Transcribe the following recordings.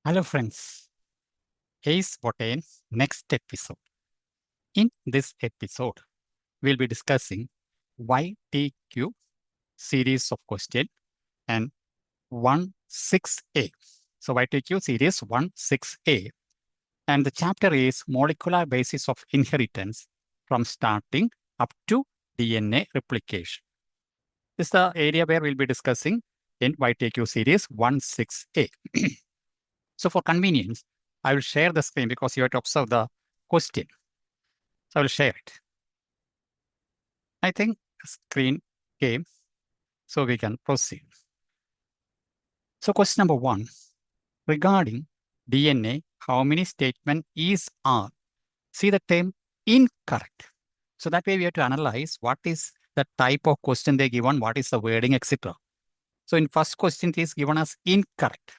Hello friends, Ace Botane next episode. In this episode, we'll be discussing YTQ series of question and 16A. So YTQ series 16A. And the chapter is molecular basis of inheritance from starting up to DNA replication. This is the area where we'll be discussing in YTQ series 16A. So for convenience, I will share the screen because you have to observe the question. So I will share it. I think the screen came, so we can proceed. So question number 1, regarding DNA, how many statements is are? See the term incorrect. So that way we have to analyze what is the type of question they given, what is the wording, etc. So in first question, it is given as incorrect.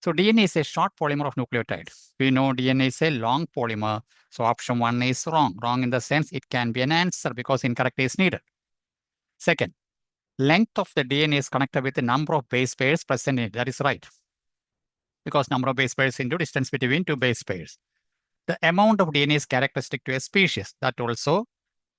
So DNA is a short polymer of nucleotide. We know DNA is a long polymer. So option 1 is wrong. Wrong in the sense it can be an answer because incorrect is needed. Second, length of the DNA is connected with the number of base pairs present in it. That is right. Because number of base pairs into distance between two base pairs. The amount of DNA is characteristic to a species. That also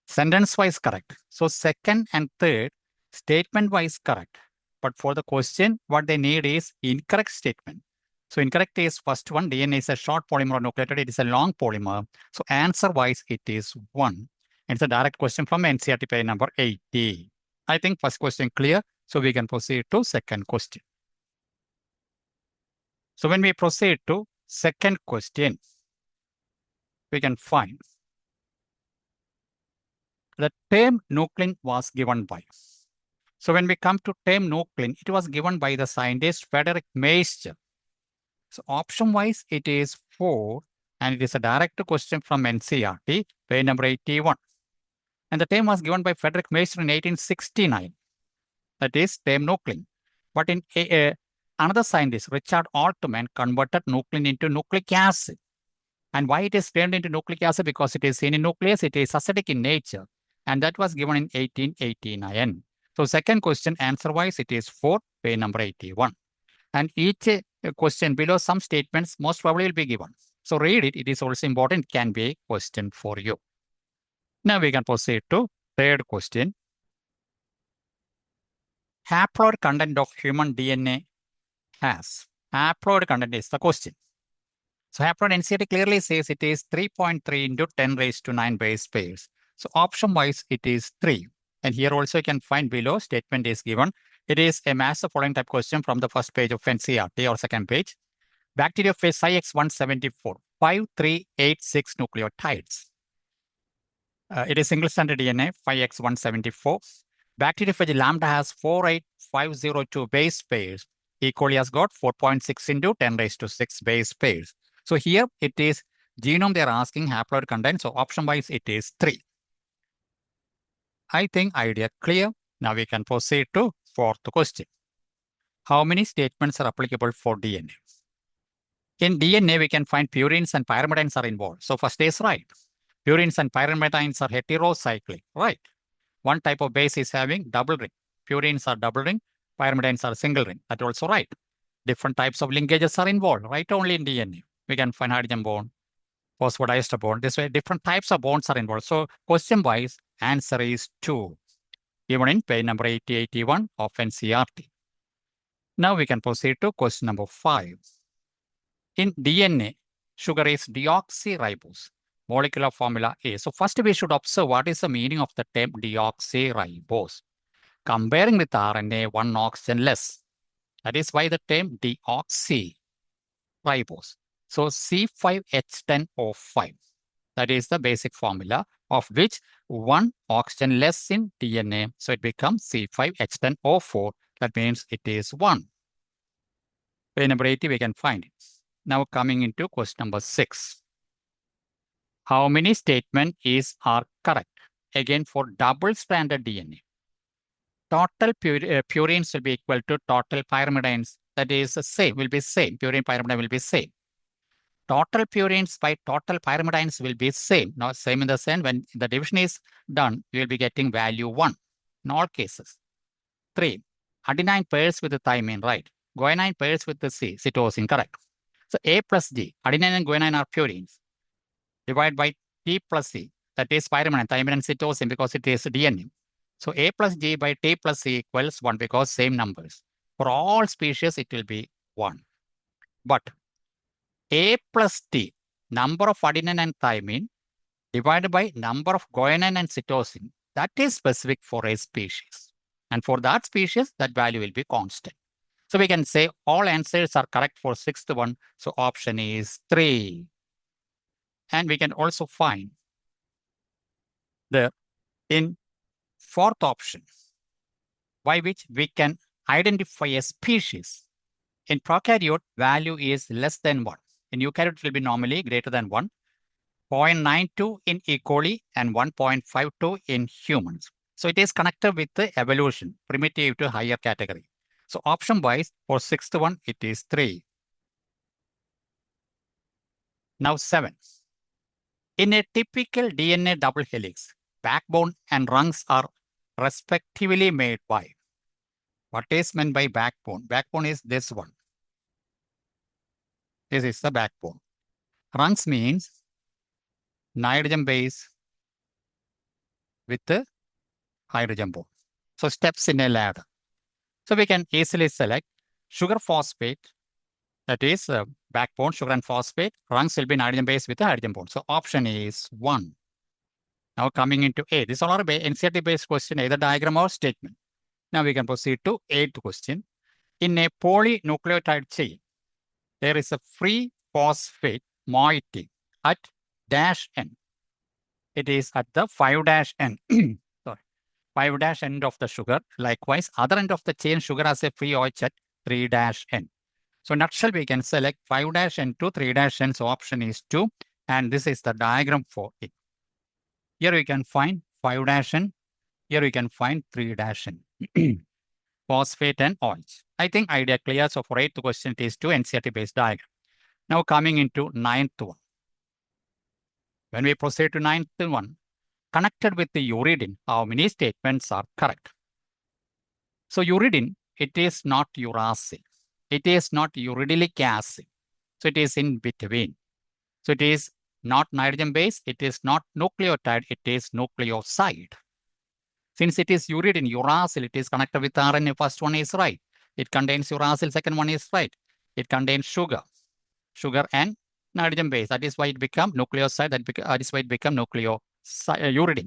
sentence-wise correct. So second and third, statement-wise correct. But for the question, what they need is incorrect statement. So incorrect is first one, DNA is a short polymer or nucleotide. It is a long polymer. So answer-wise, it is 1. And it's a direct question from NCERT page number 80. I think first question clear. So we can proceed to second question. So when we proceed to second question, we can find the term nuclein was given by. So when we come to term nuclein, it was given by the scientist Frederick Meister. So option-wise, it is 4, and it is a direct question from NCERT, page number 81. And the term was given by Frederick Meister in 1869. That is term nuclein. But in another scientist, Richard Altman, converted nuclein into nucleic acid. And why it is turned into nucleic acid? Because it is seen in nucleus, it is acidic in nature. And that was given in 1889. So second question, answer-wise, it is 4, page number 81. And each question below, some statements most probably will be given. So read it. It is also important. It can be a question for you. Now we can proceed to third question. Haploid content of human DNA has. Haploid content is the question. So haploid NCERT clearly says it is 3.3 into 10 raised to 9 base pairs. So option-wise, it is 3. And here also you can find below statement is given. It is a match the following type question from the first page of NCERT or second page. Bacteriophage X174, 5386 nucleotides. It is single-stranded DNA, 5X174. Bacteriophage lambda has 48502 base pairs. E. coli has got 4.6 into 10 raised to 6 base pairs. So here it is genome they are asking haploid content. So option-wise, it is 3. I think idea clear. Now we can proceed to fourth question. How many statements are applicable for DNA? In DNA, we can find purines and pyrimidines are involved. So first is right. Purines and pyrimidines are heterocyclic, right? One type of base is having double ring. Purines are double ring, pyrimidines are single ring. That's also right. Different types of linkages are involved, right? Only in DNA. We can find hydrogen bond, phosphodiester bond. This way, different types of bonds are involved. So question-wise, answer is 2. Given in page number 8081 of NCERT. Now we can proceed to question number 5. In DNA, sugar is deoxyribose. Molecular formula is. So first we should observe what is the meaning of the term deoxyribose. Comparing with RNA, 1 oxygen less. That is why the term deoxyribose. So C5H10O5. That is the basic formula of which 1 oxygen less in DNA. So it becomes C5H10O4. That means it is 1. Page number 80, we can find it. Now coming into question number 6. How many statements are correct? Again, for double-stranded DNA. Total purines will be equal to total pyrimidines. That is the same, will be same. Purine pyrimidine will be same. Total purines by total pyrimidines will be same. Now, same in the sense when the division is done, you will be getting value 1 in all cases. 3. Adenine pairs with the thymine, right? guanine pairs with the C, cytosine, correct. So A plus G, adenine and guanine are purines. Divide by T plus C, that is pyrimidine, thymine, and cytosine because it is DNA. So A plus G by T plus C equals 1 because same numbers. For all species, it will be 1. But A plus T, number of adenine and thymine, divided by number of guanine and cytosine, that is specific for a species. And for that species, that value will be constant. So we can say all answers are correct for sixth one. So option is 3. And we can also find the in fourth option, by which we can identify a species. In prokaryote, value is less than 1. In eukaryote, it will be normally greater than 1. 0.92 in E. coli and 1.52 in humans. So it is connected with the evolution, primitive to higher category. So option wise, for sixth one, it is 3. Now 7. In a typical DNA double helix, backbone and rungs are respectively made by. What is meant by backbone? Backbone is this one. This is the backbone. Rungs means nitrogen base with the hydrogen bond. So steps in a ladder. So we can easily select sugar phosphate, that is backbone, sugar and phosphate. Rungs will be nitrogen base with the hydrogen bond. So option is 1. Now coming into A. This is all NCERT based question, either diagram or statement. Now we can proceed to 8th question. In a polynucleotide chain, there is a free phosphate moiety at dash N. It is at the 5-N. Sorry, 5-N of the sugar. Likewise, other end of the chain, sugar has a free OH at 3-N. So nutshell, we can select 5-N to 3-N. So option is 2. And this is the diagram for it. Here we can find 5-N. Here we can find 3-N. Phosphate and OH. I think idea clear. So for 8th question, it is 2 NCERT based diagram. Now coming into 9th one. When we proceed to 9th one, connected with the uridine, how many statements are correct? So uridine, it is not uracil. It is not uridylic acid. So it is in between. So it is not nitrogen base. It is not nucleotide. It is nucleoside. Since it is uridine, uracil, it is connected with RNA. First one is right. It contains uracil. Second one is right. It contains sugar and nitrogen base. That is why it become nucleoside. That is why it become uridine,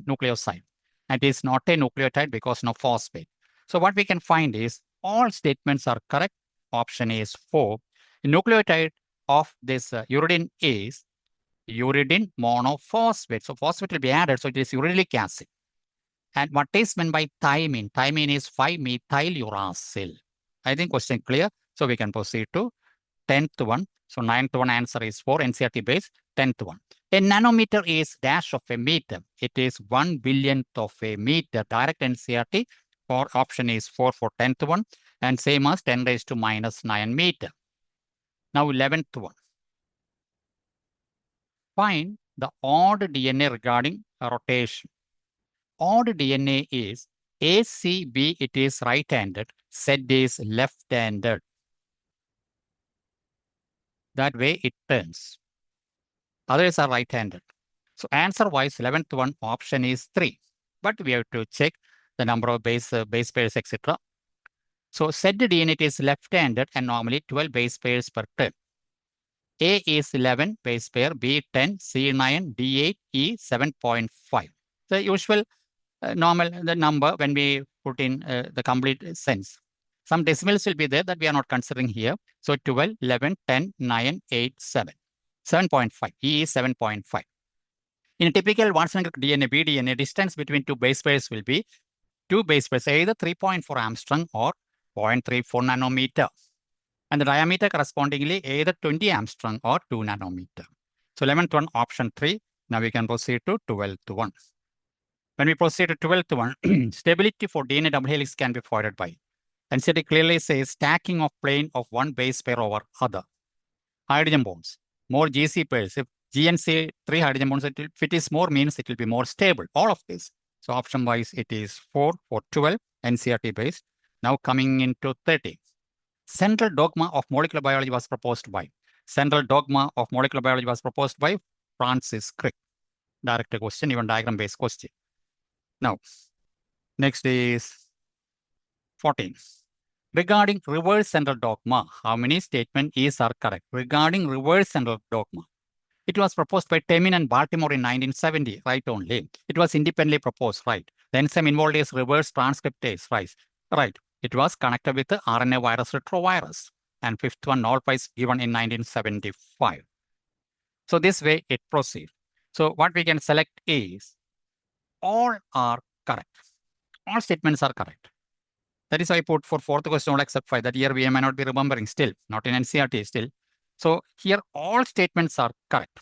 nucleoside. And it is not a nucleotide because no phosphate. So what we can find is all statements are correct. Option is 4. The nucleotide of this uridine is uridine monophosphate. So phosphate will be added. So it is uridylic acid. And what is meant by thymine? Thymine is 5-methyl uracil. I think question clear. So we can proceed to 10th one. So 9th one answer is 4 NCERT base. 10th one. A nanometer is dash of a meter. It is 1 billionth of a meter. Direct NCERT. For option is 4 for 10th one. And same as 10 raised to minus 9 meter. Now 11th one. Find the odd DNA regarding rotation. Odd DNA is ACB, it is right-handed, Z is left-handed. That way it turns. Others are right-handed. So answer-wise, 11th one option is 3. But we have to check the number of base pairs, etc. So Z DNA it is left-handed and normally 12 base pairs per turn. A is 11 base pair, B 10, C 9, D 8, E 7.5. The usual normal the number when we put in the complete sense. Some decimals will be there that we are not considering here. So 12, 11, 10, 9, 8, 7. 7.5. E is 7.5. In a typical Watson DNA, BDNA, distance between two base pairs will be 2 base pairs, either 3.4 Armstrong or 0.34 nanometer. And the diameter correspondingly either 20 Armstrong or 2 nanometer. So 11th one, option 3. Now we can proceed to 12th one. When we proceed to 12th one, stability for DNA double helix can be provided by. NCERT clearly says stacking of plane of one base pair over other. Hydrogen bonds, more GC pairs. If GNC 3 hydrogen bonds, if it is more means it will be more stable. All of this. So option wise, it is 4 for 12 NCERT based. Now coming into 30. Central dogma of molecular biology was proposed by? Central dogma of molecular biology was proposed by Francis Crick. Direct question, even diagram-based question. Now, next is 14. Regarding reverse central dogma, how many statements are correct? Regarding reverse central dogma, it was proposed by Temin and Baltimore in 1970, right only. It was independently proposed, right? The enzyme involved is reverse transcriptase, right? It was connected with the RNA virus retrovirus. And fifth one, alpha is given in 1975. So this way it proceeds. So what we can select is all are correct. All statements are correct. That is why I put for fourth question all except 5. That year we may not be remembering still, not in NCERT still. So here all statements are correct.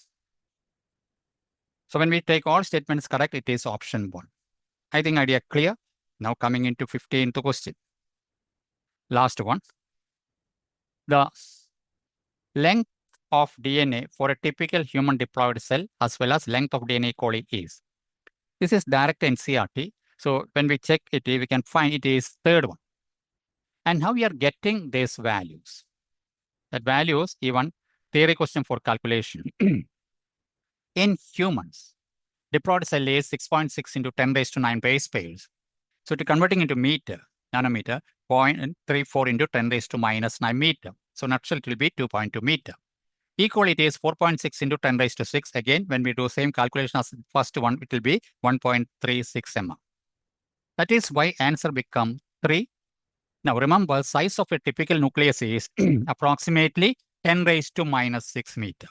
So when we take all statements correct, it is option 1. I think idea clear. Now coming into 15th question. Last one. The length of DNA for a typical human diploid cell as well as length of DNA coli is. This is direct NCERT. So when we check it, we can find it is third one. And how we are getting these values? That values, even theory question for calculation. In humans, diploid cell is 6.6 into 10 raised to 9 base pairs. So to converting into meter, nanometer, 0.34 into 10 raised to minus 9 meter. So nutshell, it will be 2.2 meter. E. coli, it is 4.6 into 10 raised to 6. Again, when we do same calculation as the first one, it will be 1.36 mm. That is why answer become 3. Now remember, size of a typical nucleus is approximately 10 raised to minus 6 meter.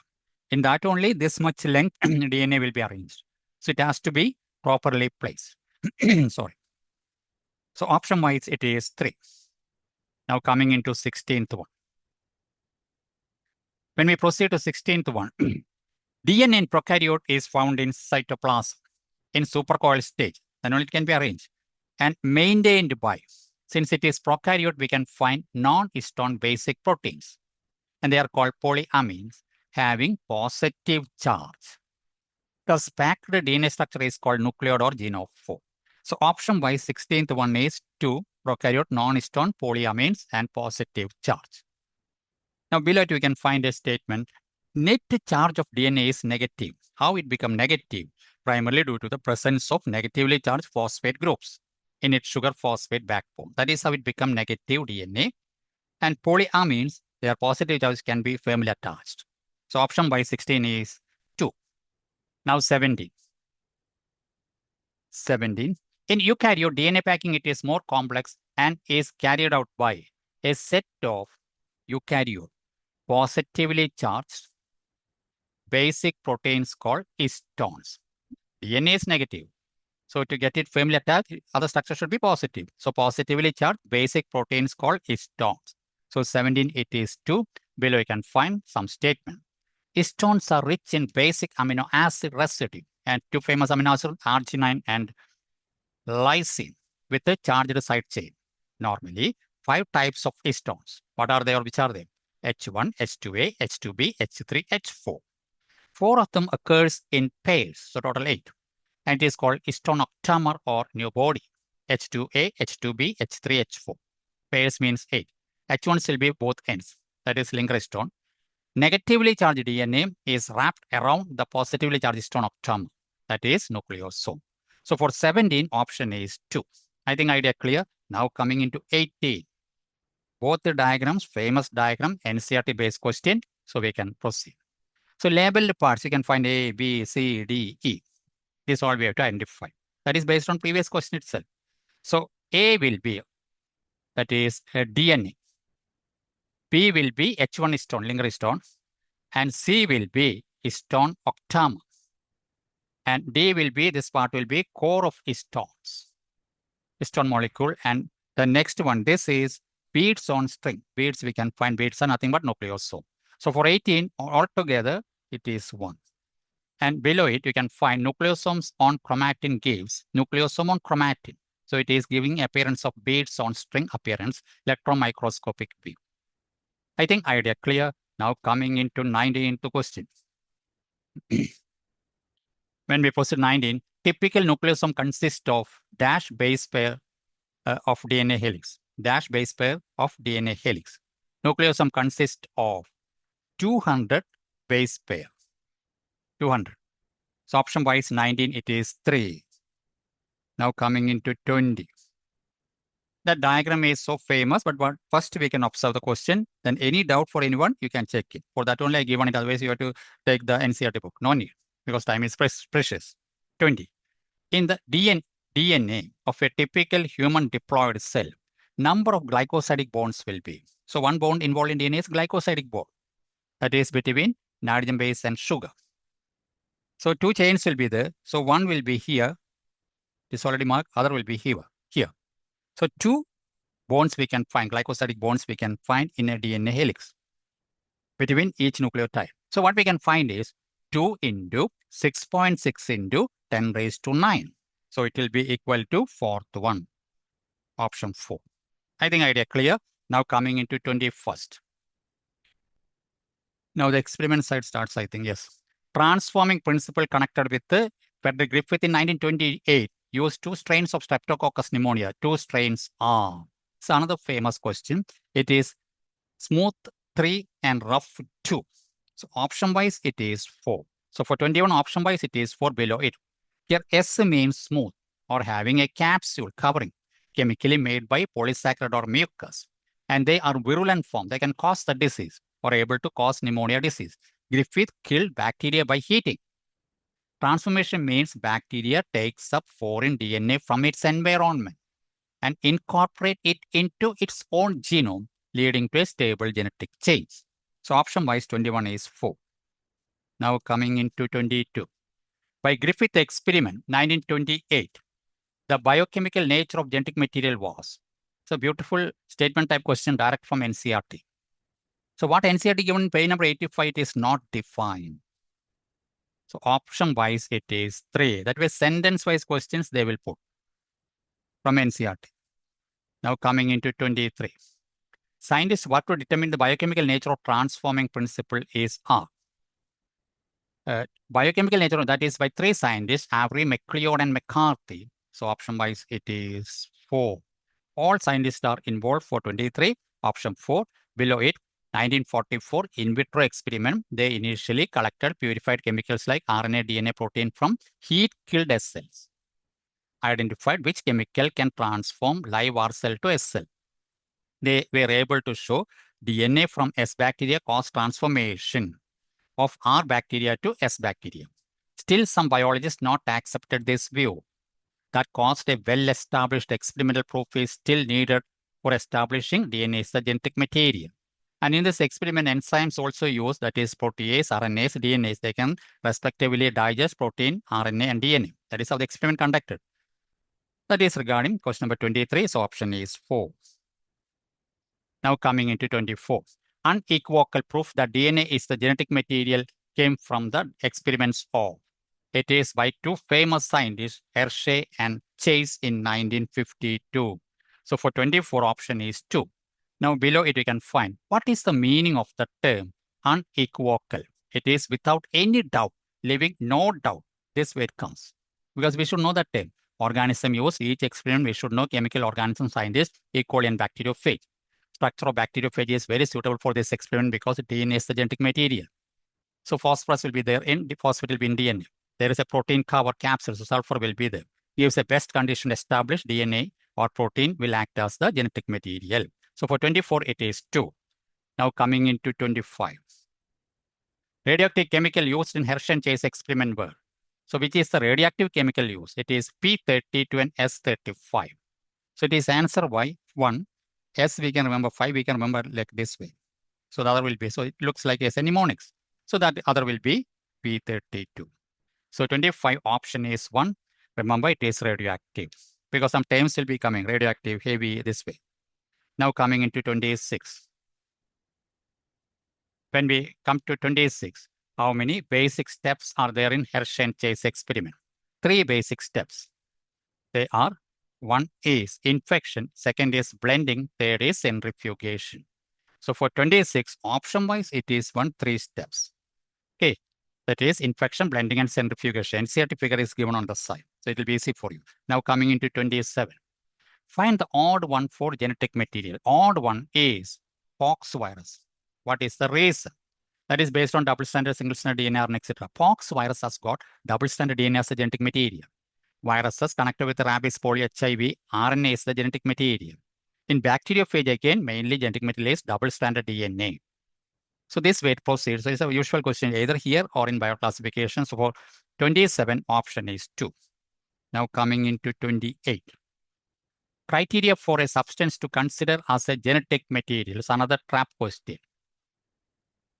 In that only, this much length DNA will be arranged. So it has to be properly placed. Sorry. So option wise, it is 3. Now coming into 16th one. When we proceed to 16th one, DNA in prokaryote is found in cytoplasm in supercoiled stage. Then only it can be arranged and maintained by. Since it is prokaryote, we can find non-histone basic proteins. And they are called polyamines having positive charge. Thus, packed DNA structure is called nucleode or gene of 4. So option wise, 16th one is 2, prokaryote, non-histone, polyamines, and positive charge. Now below it, we can find a statement. Net charge of DNA is negative. How it become negative? Primarily due to the presence of negatively charged phosphate groups in its sugar phosphate backbone. That is how it become negative DNA. And polyamines, their positive charge can be firmly attached. So option by 16 is 2. Now 17. 17. In eukaryote, DNA packing, it is more complex and is carried out by a set of eukaryote positively charged basic proteins called histones. DNA is negative. So to get it firmly attached, other structure should be positive. So positively charged basic proteins called histones. So 17, it is 2. Below you can find some statement. Histones are rich in basic amino acid residue and 2 famous amino acids, arginine and lysine, with a charged side chain. Normally, 5 types of histones. What are they or which are they? H1, H2A, H2B, H3, H4. 4 of them occurs in pairs, so total 8. And it is called histone octamer or new body. H2A, H2B, H3, H4. Pairs means 8. H1 will be both ends, that is linker histone. Negatively charged DNA is wrapped around the positively charged histone octamer, that is nucleosome. So for 17, option is 2. I think idea clear. Now coming into 18. Both the diagrams, famous diagram, NCERT based question, so we can proceed. So labeled parts, you can find A, B, C, D, E. This all we have to identify. That is based on previous question itself. So A will be, that is DNA. B will be H1 histone, linker histone. And C will be histone octamer. And D will be, this part will be core of histones, histone molecule. And the next one, this is beads on string. Beads, we can find beads are nothing but nucleosome. So for 18, altogether, it is 1. And below it, you can find nucleosomes on chromatin gives nucleosome on chromatin. So it is giving appearance of beads on string appearance, electron microscopic view. I think idea clear. Now coming into 19th question. When we proceed 19, typical nucleosome consists of dash base pair of DNA helix. Dash base pair of DNA helix. Nucleosome consists of 200 base pair. 200. So option wise 19, it is 3. Now coming into 20. The diagram is so famous, but first we can observe the question. Then any doubt for anyone, you can check it. For that only I given it. Otherwise, you have to take the NCERT book. No need, because time is precious. 20. In the DNA of a typical human diploid cell, number of glycosidic bonds will be. So one bond involved in DNA is glycosidic bond. That is between nitrogen base and sugar. So two chains will be there. So one will be here. This already marked. Other will be here. So two bonds we can find, glycosidic bonds we can find in a DNA helix between each nucleotide. So what we can find is 2 into 6.6 into 10 raised to 9. So it will be equal to fourth one, option 4. I think idea clear. Now coming into 21st. Now the experiment side starts, I think, yes. Transforming principle connected with the Frederick Griffith in 1928 used 2 strains of Streptococcus pneumonia. 2 strains are. It's another famous question. It is smooth 3 and rough 2. So option wise it is 4. So for 21 option wise it is 4 below it. Here S means smooth or having a capsule covering chemically made by polysaccharide or mucus. And they are virulent form. They can cause the disease or able to cause pneumonia disease. Griffith killed bacteria by heating. Transformation means bacteria takes up foreign DNA from its environment and incorporate it into its own genome, leading to a stable genetic change. So option wise 21 is 4. Now coming into 22. By Griffith experiment 1928, the biochemical nature of genetic material was. It's a beautiful statement type question direct from NCERT. So what NCERT given in page number 85, it is not defined. So option wise it is 3. That way sentence wise questions they will put from NCERT. Now coming into 23. Scientists work to determine the biochemical nature of transforming principle is R. Biochemical nature, that is by 3 scientists, Avery, McLeod, and McCarthy. So option wise it is 4. All scientists are involved for 23. Option 4. Below it, 1944 in vitro experiment. They initially collected purified chemicals like RNA, DNA, protein from heat-killed S cells. Identified which chemical can transform live R cell to S cell. They were able to show DNA from S bacteria caused transformation of R bacteria to S bacteria. Still, some biologists not accepted this view. That caused a well-established experimental proof is still needed for establishing DNA as the genetic material. And in this experiment, enzymes also used, that is protease, RNase, DNase. They can respectively digest protein, RNA, and DNA. That is how the experiment conducted. That is regarding question number 23. So option is 4. Now coming into 24. Unequivocal proof that DNA is the genetic material came from the experiments of. It is by 2 famous scientists, Hershey and Chase in 1952. So for 24 option is 2. Now below it we can find what is the meaning of the term unequivocal. It is without any doubt, leaving no doubt. This way it comes. Because we should know the term. Organism use each experiment, we should know chemical organism scientists, E. coli and bacteriophage. Structure of bacteriophage is very suitable for this experiment because DNA is the genetic material. So phosphorus will be there in, the phosphate will be in DNA. There is a protein cover capsule, so sulfur will be there. Gives a best condition established DNA or protein will act as the genetic material. So for 24, it is 2. Now coming into 25. Radioactive chemical used in Hershey and Chase experiment were. So which is the radioactive chemical use? It is P32 and S35. So it is answer Y 1. S we can remember, 5 we can remember like this way. So the other will be, so it looks like SN mnemonics. So that other will be P32. So 25 option is 1. Remember it is radioactive because some terms will be coming radioactive, heavy this way. Now coming into 26. When we come to 26, how many basic steps are there in Hershey and Chase experiment? 3 basic steps. They are, 1 is infection, 2nd is blending, 3rd is centrifugation. So for 26, option wise, it is 3 steps. Okay, that is infection, blending, and centrifugation. NCERT figure is given on the side, so it will be easy for you. Now coming into 27. Find the odd one for genetic material. Odd one is pox virus. What is the reason? That is based on double stranded, single stranded DNA, RNA, etc. Pox virus has got double stranded DNA as a genetic material. Viruses connected with rabies, polio, HIV, RNA is the genetic material. In bacteriophage, again, mainly genetic material is double stranded DNA. So this way it proceeds. So it's a usual question either here or in bioclassification. So for 27, option is 2. Now coming into 28. Criteria for a substance to consider as a genetic material is another trap question.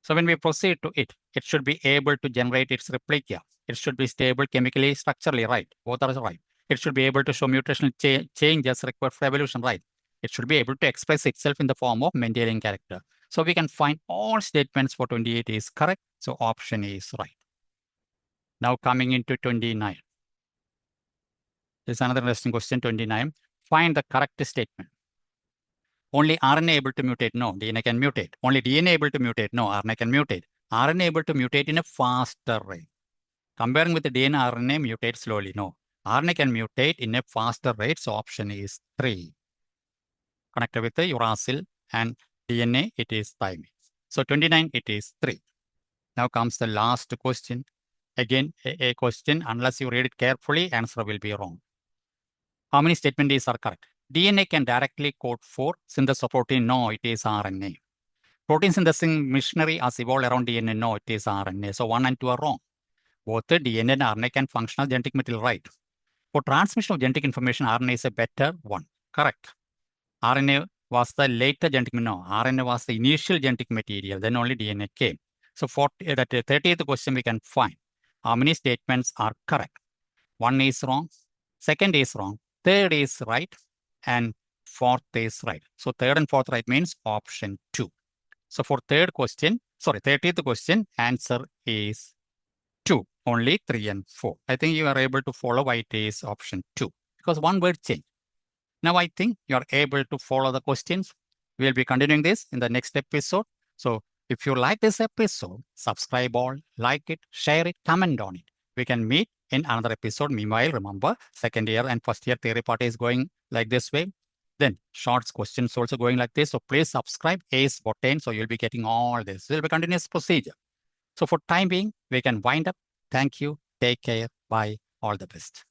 So when we proceed to it, it should be able to generate its replica. It should be stable chemically, structurally, right? Both are right. It should be able to show mutational changes required for evolution, right? It should be able to express itself in the form of Mendelian character. So we can find all statements for 28 is correct. So option is right. Now coming into 29. There's another interesting question, 29. Find the correct statement. Only RNA able to mutate? No, DNA can mutate. Only DNA able to mutate? No, RNA can mutate. RNA able to mutate in a faster rate. Comparing with the DNA, RNA mutate slowly? No. RNA can mutate in a faster rate, so option is 3. Connected with the uracil and DNA, it is thymine. So 29, it is 3. Now comes the last question. Again, a question, unless you read it carefully, answer will be wrong. How many statements are correct? DNA can directly code for synthesis of protein? No, it is RNA. Protein synthesizing machinery has evolved around DNA? No, it is RNA. So 1 and 2 are wrong. Both the DNA and RNA can function as genetic material, right? For transmission of genetic information, RNA is a better one. Correct. RNA was the later genetic material. No, RNA was the initial genetic material. Then only DNA came. So for that 30th question, we can find how many statements are correct. 1 is wrong. 2nd is wrong. 3rd is right. And 4th is right. So 3rd and 4th right means option 2. So for 30th question, answer is 2. Only 3 and 4. I think you are able to follow why it is option 2. Because one word change. Now I think you are able to follow the questions. We will be continuing this in the next episode. So if you like this episode, subscribe all, like it, share it, comment on it. We can meet in another episode. Meanwhile, remember, 2nd year and 1st year theory part is going like this way. Then shorts questions also going like this. So please subscribe, ACE button, so you'll be getting all this. It will be continuous procedure. So for time being, we can wind up. Thank you. Take care. Bye. All the best.